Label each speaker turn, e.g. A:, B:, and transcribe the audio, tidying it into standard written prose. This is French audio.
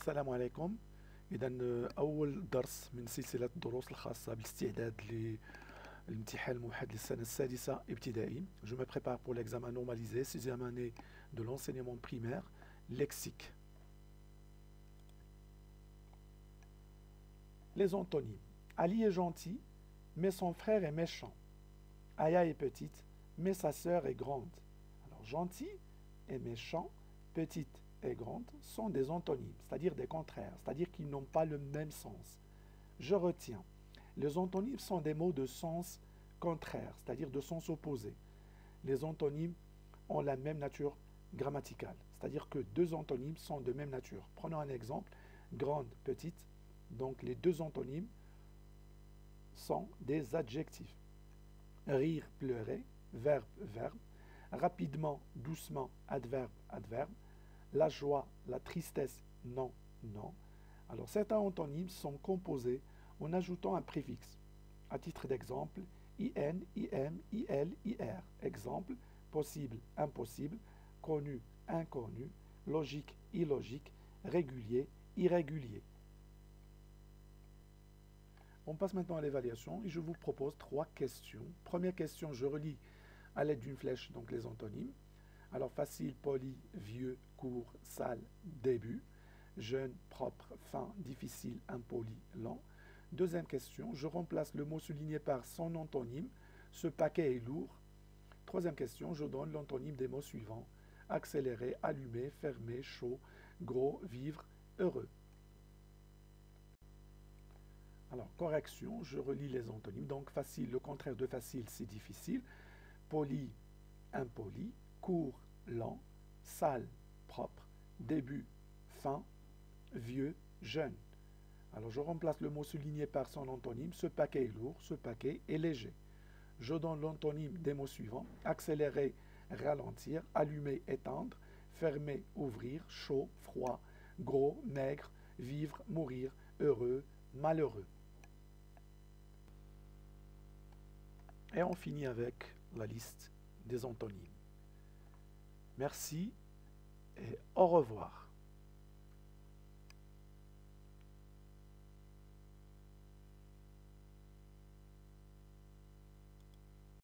A: السلام عليكم. إذا أول درس من سلسلة الدروس الخاصة بالاستعداد للامتحان الموحد للسنة السادسة ابتدائي. Je me prépare pour l'examen normalisé, 6e année de l'enseignement primaire, lexique. Les antonymes. Ali est gentil, mais son frère est méchant. Aya est petite, mais sa sœur est grande. Alors, gentil et méchant, petite et grande sont des antonymes, c'est-à-dire des contraires, c'est-à-dire qu'ils n'ont pas le même sens. Je retiens. Les antonymes sont des mots de sens contraire, c'est-à-dire de sens opposé. Les antonymes ont la même nature grammaticale, c'est-à-dire que deux antonymes sont de même nature. Prenons un exemple, grande, petite. Donc les deux antonymes sont des adjectifs. Rire, pleurer, verbe, verbe. Rapidement, doucement, adverbe, adverbe. La joie, la tristesse, non, non. Alors certains antonymes sont composés en ajoutant un préfixe. À titre d'exemple, in, im, il, ir. Exemple, possible, impossible, connu, inconnu, logique, illogique, régulier, irrégulier. On passe maintenant à l'évaluation et je vous propose 3 questions. Première question, je relis à l'aide d'une flèche donc les antonymes. Alors facile, poli, vieux, court, sale, début, jeune, propre, fin, difficile, impoli, lent. Deuxième question, je remplace le mot souligné par son antonyme. Ce paquet est lourd. Troisième question, je donne l'antonyme des mots suivants. Accéléré, allumé, fermé, chaud, gros, vivre, heureux. Alors, correction, je relis les antonymes. Donc, facile, le contraire de facile, c'est difficile. Poli, impoli. Court, lent. Sale, propre. Début, fin. Vieux, jeune. Alors, je remplace le mot souligné par son antonyme. Ce paquet est lourd, ce paquet est léger. Je donne l'antonyme des mots suivants. Accélérer, ralentir. Allumer, éteindre. Fermer, ouvrir. Chaud, froid. Gros, maigre. Vivre, mourir. Heureux, malheureux. Et on finit avec la liste des antonymes. Merci et au revoir.